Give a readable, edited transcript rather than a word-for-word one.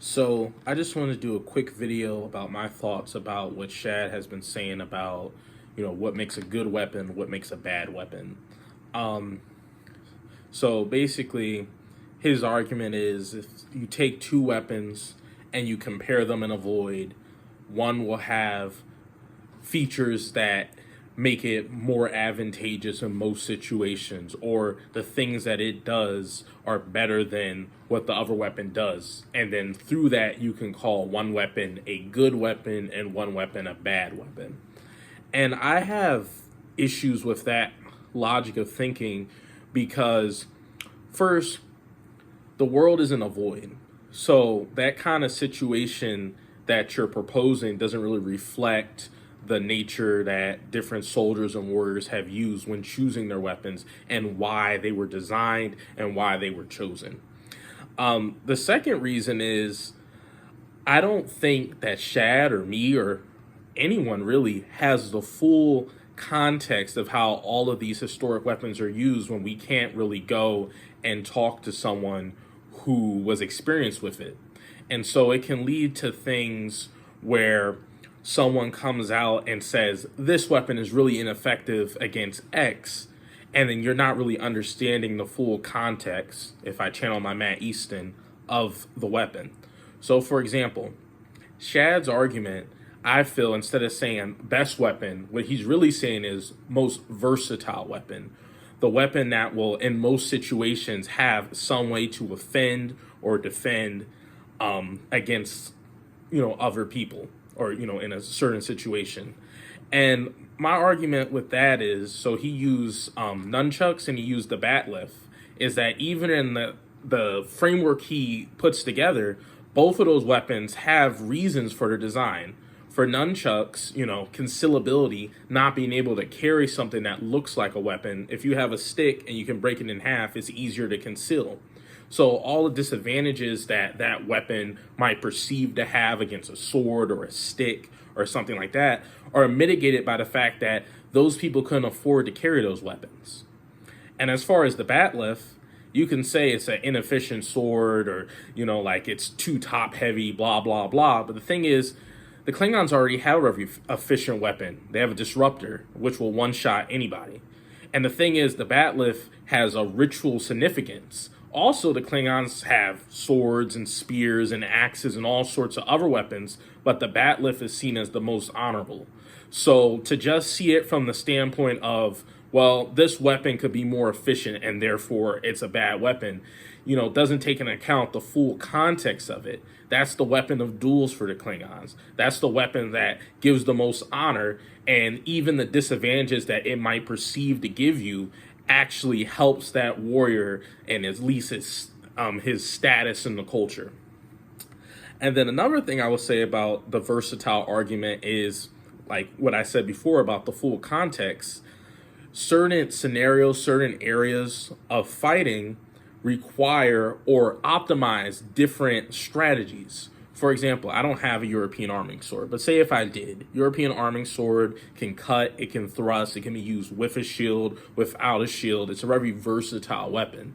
So I just want to do a quick video about my thoughts about what Shad has been saying about, what makes a good weapon, what makes a bad weapon. Um, so basically, his argument is if you take two weapons and you compare them in a void, one will have features that make it more advantageous in most situations, or the things that it does are better than what the other weapon does. And then through that, you can call one weapon a good weapon and one weapon a bad weapon. And I have issues with that logic of thinking because, first, the world isn't a void. So that kind of situation that you're proposing doesn't really reflect the nature that different soldiers and warriors have used when choosing their weapons and why they were designed and why they were chosen. The second reason is I don't think that Shad or me or anyone really has the full context of how all of these historic weapons are used when we can't really go and talk to someone who was experienced with it. And so it can lead to things where someone comes out and says, this weapon is really ineffective against X, and then you're not really understanding the full context, if I channel my Matt Easton, of the weapon. So, for example, Shad's argument, I feel, instead of saying best weapon, what he's really saying is most versatile weapon. The weapon that will, in most situations, have some way to offend or defend against, other people or, in a certain situation. And my argument with that is, so he used nunchucks and he used the bat lift, is that even in the framework he puts together, both of those weapons have reasons for their design. For nunchucks, concealability, not being able to carry something that looks like a weapon. If you have a stick and you can break it in half, it's easier to conceal. So all the disadvantages that that weapon might perceive to have against a sword or a stick or something like that are mitigated by the fact that those people couldn't afford to carry those weapons. And as far as the bat lift, you can say it's an inefficient sword or, like it's too top heavy, blah, blah, blah. But the thing is, the Klingons already have a very efficient weapon. They have a disruptor, which will one-shot anybody. And the thing is, the bat lift has a ritual significance. Also, the Klingons have swords and spears and axes and all sorts of other weapons, but the bat lift is seen as the most honorable. So to just see it from the standpoint of, well, this weapon could be more efficient and therefore it's a bad weapon, doesn't take into account the full context of it. That's the weapon of duels for the Klingons. That's the weapon that gives the most honor, and even the disadvantages that it might perceive to give you actually helps that warrior and at least his status in the culture. And then another thing I would say about the versatile argument is, like what I said before about the full context, certain scenarios, certain areas of fighting require or optimize different strategies. For example, I don't have a European arming sword, but say if I did, European arming sword can cut, it can thrust, it can be used with a shield, without a shield. It's a very versatile weapon.